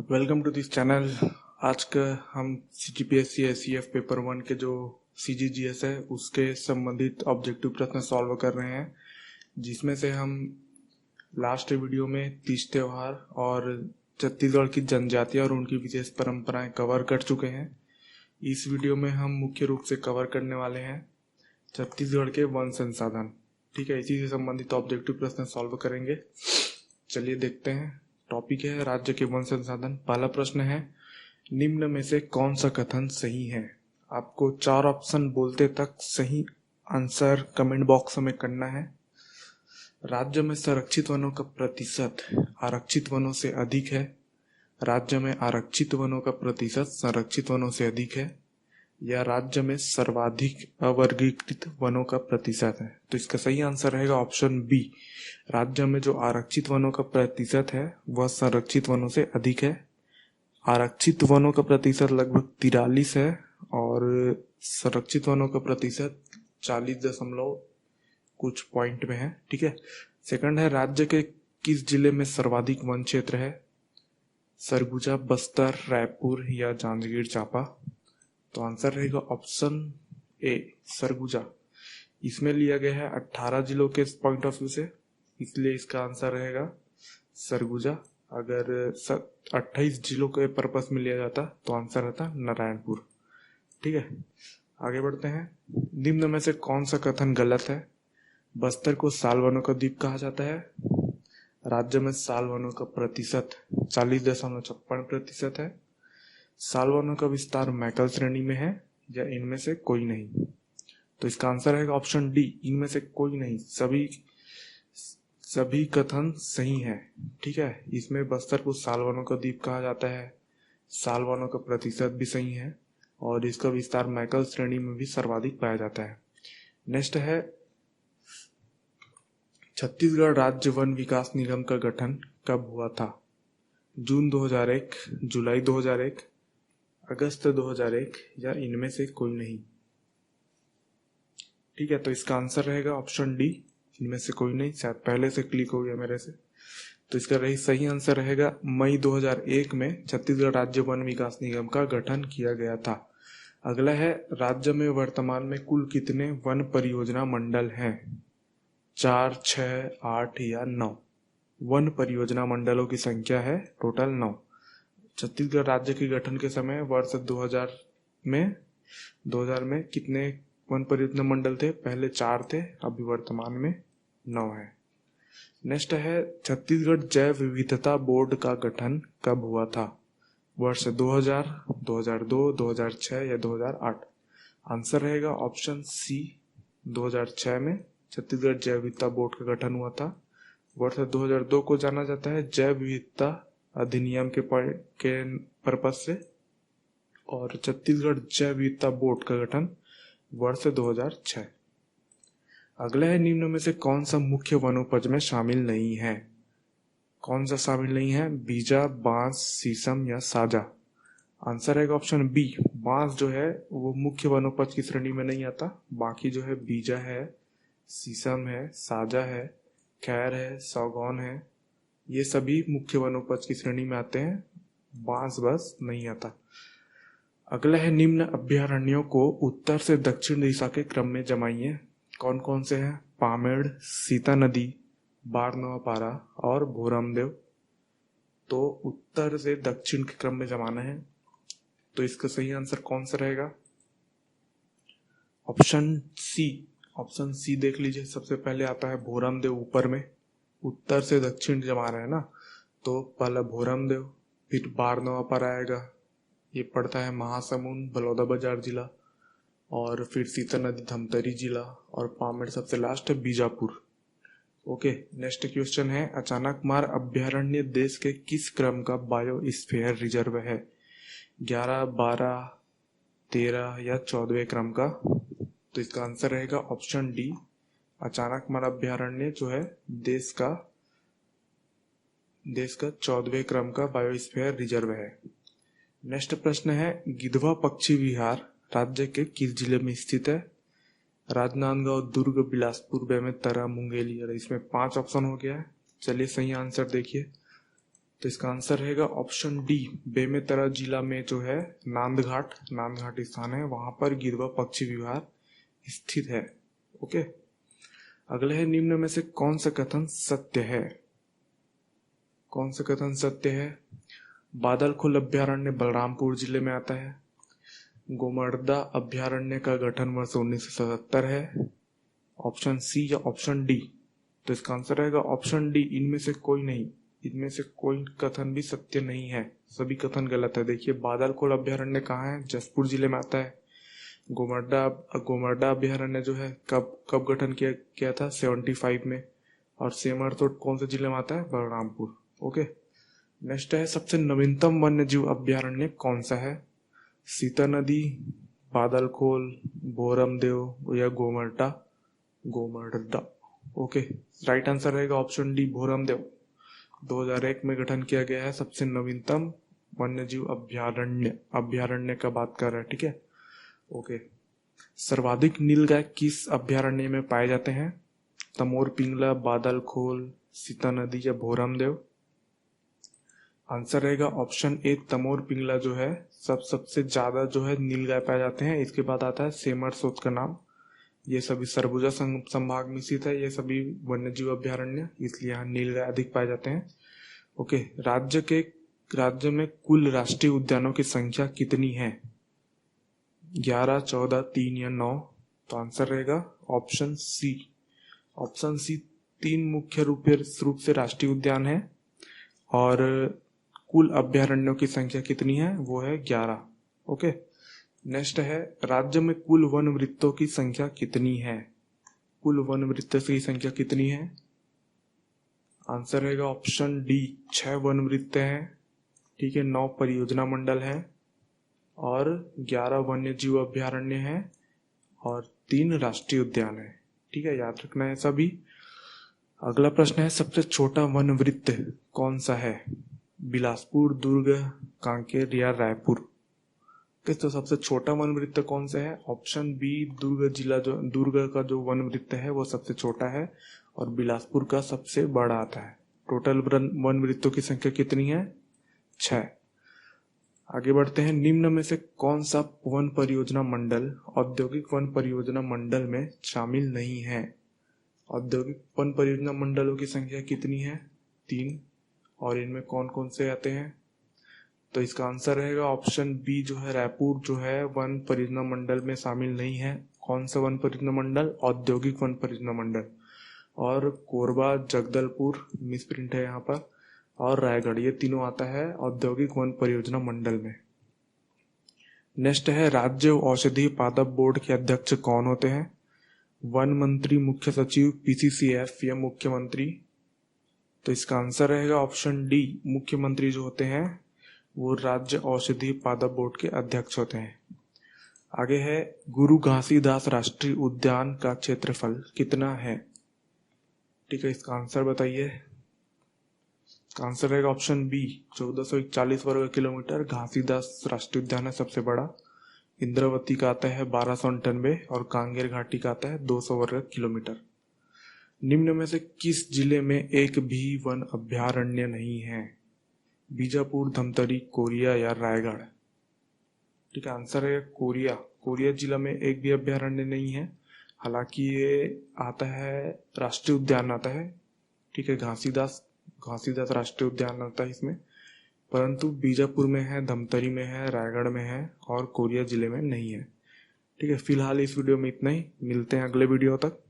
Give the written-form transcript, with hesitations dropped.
Welcome to this channel. आज का हम CGPSC SEF पेपर 1 के जो CGGS है उसके संबंधित ऑब्जेक्टिव प्रश्न सॉल्व कर रहे हैं, जिसमें से हम लास्ट वीडियो में तीज त्योहार और छत्तीसगढ़ की जनजातियां और उनकी विशेष परंपराएं कवर कर चुके हैं। इस वीडियो में हम मुख्य रूप से कवर करने वाले हैं छत्तीसगढ़ के वन संसाधन। ठीक है, इसी से संबंधित ऑब्जेक्टिव प्रश्न सॉल्व करेंगे। चलिए देखते हैं। टॉपिक है राज्य के वन संसाधन। पहला प्रश्न है, निम्न में से कौन सा कथन सही है? आपको 4 ऑप्शन बोलते तक सही आंसर कमेंट बॉक्स में करना है। राज्य में संरक्षित वनों का प्रतिशत आरक्षित वनों से अधिक है। राज्य में आरक्षित वनों का प्रतिशत संरक्षित वनों से अधिक है, या राज्य में सर्वाधिक अवर्गीकृत वनों का प्रतिशत है। तो इसका सही आंसर रहेगा ऑप्शन बी। राज्य में जो आरक्षित वनों का प्रतिशत है वह संरक्षित वनों से अधिक है। आरक्षित वनों का प्रतिशत लगभग 43 है और संरक्षित वनों का प्रतिशत 40 दशमलव कुछ पॉइंट में है। ठीक है। सेकंड है, राज्य के किस जिले में सर्वाधिक वन क्षेत्र है? सरगुजा, बस्तर, रायपुर या जांजगीर चांपा? तो आंसर रहेगा ऑप्शन ए, सरगुजा। इसमें लिया गया है 18 जिलों के पॉइंट ऑफ व्यू से, इसलिए इसका आंसर रहेगा सरगुजा। अगर 28 जिलों के पर्पस में लिया जाता तो आंसर रहता नारायणपुर। ठीक है, आगे बढ़ते हैं। निम्न में से कौन सा कथन गलत है? बस्तर को साल वनों का द्वीप कहा जाता है। राज्य में साल वनों का प्रतिशत 40.56% है। साल वनों का विस्तार मैकल श्रेणी में है, या इनमें से कोई नहीं? तो इसका आंसर रहेगा ऑप्शन डी, इनमें से कोई नहीं। सभी कथन सही है। ठीक है, इसमें बस्तर को साल वनों का द्वीप कहा जाता है, साल वनों का प्रतिशत भी सही है और इसका विस्तार मैकल श्रेणी में भी सर्वाधिक पाया जाता है। नेक्स्ट है, छत्तीसगढ़ राज्य वन विकास निगम का गठन कब हुआ था? जून 2001, जुलाई 2001, अगस्त 2001 या इनमें से कोई नहीं? ठीक है, तो इसका आंसर रहेगा ऑप्शन डी, इनमें से कोई नहीं। शायद पहले से क्लिक हो गया मेरे से। तो इसका सही आंसर रहेगा मई 2001 में छत्तीसगढ़ राज्य वन विकास निगम का गठन किया गया था। अगला है, राज्य में वर्तमान में कुल कितने वन परियोजना मंडल हैं? 4, 6, 8 या 9? वन परियोजना मंडलों की संख्या है टोटल 9। छत्तीसगढ़ राज्य के गठन के समय वर्ष 2000 में कितने वन परियोजना मंडल थे? पहले 4 थे, अभी वर्तमान में 9 है। नेक्स्ट है, छत्तीसगढ़ जैव विविधता बोर्ड का गठन कब हुआ था? वर्ष 2000, 2002, 2006 या 2008? आंसर रहेगा ऑप्शन सी, 2006 में छत्तीसगढ़ जैव विविधता बोर्ड का गठन हुआ था। वर्ष 2002 को जाना जाता है जैव विविधता अधिनियम के पर्पस से, और छत्तीसगढ़ जैव विविधता बोर्ड का गठन वर्ष 2006। अगला है, निम्न में से कौन सा मुख्य वनोपज में शामिल नहीं है? कौन सा शामिल नहीं है? बीजा, बांस, शीशम या साजा? आंसर है ऑप्शन बी, बांस जो है वो मुख्य वनोपज की श्रेणी में नहीं आता। बाकी जो है बीजा है, शीशम है, साजा है, खैर है, सागौन है, ये सभी मुख्य वनोपज की श्रेणी में आते हैं। बांस बस नहीं आता। अगला है, निम्न अभ्यारण्यों को उत्तर से दक्षिण दिशा के क्रम में जमाइए। कौन कौन से हैं? पामेड़, सीता नदी, बारनवापारा और भोरमदेव। तो उत्तर से दक्षिण के क्रम में जमाना है। तो इसका सही आंसर कौन सा रहेगा? Option C. ऑप्शन सी देख लीजिए, सबसे पहले आता है भोरमदेव ऊपर में, उत्तर से दक्षिण जमा रहे हैं ना, तो पहला भोरमदेव, फिर बारनवापारा आएगा, ये पड़ता है महासमुंद बलौदाबाजार जिला, और फिर सीता नदी धमतरी जिला, और पामेड़ सबसे लास्ट है बीजापुर। ओके, नेक्स्ट क्वेश्चन है, अचानकमार अभ्यारण्य देश के किस क्रम का बायोस्फीयर रिजर्व है? 11, 12, 13 या 14वें क्रम का? तो इसका आंसर रहेगा ऑप्शन डी, अचानकमार अभ्यारण्य जो है देश का 14वें क्रम का बायोस्फीयर रिजर्व है। नेक्स्ट प्रश्न है, गिधवा पक्षी विहार राज्य के किस जिले में स्थित है? राजनांदगांव, दुर्ग, बिलासपुर, बेमेतरा, मुंगेली। और इसमें 5 ऑप्शन हो गया है। चलिए सही आंसर देखिए। तो इसका आंसर रहेगा ऑप्शन डी, बेमेतरा जिला में जो है नांदघाट स्थान है, वहां पर गिरवा पक्षी विहार स्थित है। ओके, अगले है निम्न में से कौन सा कथन सत्य है? कौन सा कथन सत्य है? बादलखोल अभ्यारण्य बलरामपुर जिले में आता है। गोमर्दा अभ्यारण्य का गठन वर्ष 1977 है। ऑप्शन सी या ऑप्शन डी? तो इसका आंसर रहेगा ऑप्शन डी, इनमें से कोई नहीं, इनमें से कोई कथन भी सत्य नहीं है, सभी कथन गलत है। देखिए, बादलखोल अभ्यारण्य कहाँ है? जसपुर जिले में आता है। गोमर्दा अभ्यारण्य जो है कब गठन किया था? 75 में। और सेमरतोट कौन से जिले में आता है? बलरामपुर। ओके, नेक्स्ट है सबसे नवीनतम वन्य जीव अभ्यारण्य कौन सा है? सीता नदी, बादलखोल, भोरमदेव या गोमर्दा। ओके, राइट आंसर रहेगा ऑप्शन डी, भोरमदेव। 2001 में गठन किया गया है सबसे नवीनतम वन्य जीव अभ्यारण्य का बात कर रहा है। ठीक है, ओके। सर्वाधिक नीलगाय किस अभ्यारण्य में पाए जाते हैं? तमोर पिंगला, बादलखोल, सीता नदी या भोरमदेव? आंसर रहेगा ऑप्शन ए, तमोर पिंगला जो है सबसे ज्यादा जो है नीलगाय पाए जाते हैं। इसके बाद आता है सेमरसोत का नाम। ये सभी सरगुजा संभाग में स्थित है, ये सभी वन्य जीव अभ्यारण्य, इसलिए यहाँ नीलगाय अधिक पाए जाते हैं। ओके, राज्य में कुल राष्ट्रीय उद्यानों की संख्या कितनी है? 11, 14, 3 या 9? तो आंसर रहेगा ऑप्शन सी। ऑप्शन सी, 3 मुख्य रूप से राष्ट्रीय उद्यान है और कुल अभ्यारण्यों की संख्या कितनी है? वो है 11। ओके, नेक्स्ट है राज्य में कुल वन वृत्तों की संख्या कितनी है? कुल वन वृत्तों की संख्या कितनी है? आंसर रहेगा ऑप्शन डी, 6 वन वृत्त हैं। ठीक है, 9 परियोजना मंडल है और 11 वन्य जीव अभ्यारण्य है और 3 राष्ट्रीय उद्यान है। ठीक है, याद रखना है सभी। अगला प्रश्न है सबसे छोटा वन वृत्त कौन सा है? बिलासपुर, दुर्ग, कांकेर या रायपुर? तो सबसे छोटा वन वृत्त कौन सा है? ऑप्शन बी, दुर्ग का जो वन वृत्त है वो सबसे छोटा है और बिलासपुर का सबसे बड़ा आता है। टोटल वन वृत्तों की संख्या कितनी है? 6। आगे बढ़ते हैं, निम्न में से कौन सा वन परियोजना मंडल औद्योगिक वन परियोजना मंडल में शामिल नहीं है? औद्योगिक वन परियोजना मंडलों की संख्या कितनी है? 3। और इनमें कौन कौन से आते हैं? तो इसका आंसर रहेगा ऑप्शन बी जो है रायपुर जो है वन परियोजना मंडल में शामिल नहीं है। कौन सा वन परियोजना मंडल? औद्योगिक वन परियोजना मंडल। और कोरबा, जगदलपुर मिसप्रिंट है यहाँ पर, और रायगढ़, ये तीनों आता है औद्योगिक वन परियोजना मंडल में। नेक्स्ट है राज्य औषधि पादप बोर्ड के अध्यक्ष कौन होते हैं? वन मंत्री, मुख्य सचिव, पीसीसीएफ या मुख्यमंत्री? तो इसका आंसर रहेगा ऑप्शन डी, मुख्यमंत्री जो होते हैं वो राज्य औषधि पादप बोर्ड के अध्यक्ष होते हैं। आगे है गुरु घासीदास राष्ट्रीय उद्यान का क्षेत्रफल कितना है? ठीक है, इसका आंसर बताइए। आंसर रहेगा ऑप्शन बी, 1441 वर्ग किलोमीटर। घासीदास राष्ट्रीय उद्यान है सबसे बड़ा। इंद्रावती का आता है 1298 और कांगेर घाटी का आता है 200 वर्ग किलोमीटर। निम्न में से किस जिले में एक भी वन अभ्यारण्य नहीं है? बीजापुर, धमतरी, कोरिया या रायगढ़? ठीक है, आंसर है कोरिया जिला में एक भी अभ्यारण्य नहीं है। हालांकि ये आता है राष्ट्रीय उद्यान आता है। ठीक है, घासीदास राष्ट्रीय उद्यान आता है इसमें, परंतु बीजापुर में है, धमतरी में है, रायगढ़ में है और कोरिया जिले में नहीं है। ठीक है, फिलहाल इस वीडियो में इतना ही। मिलते हैं अगले वीडियो तक।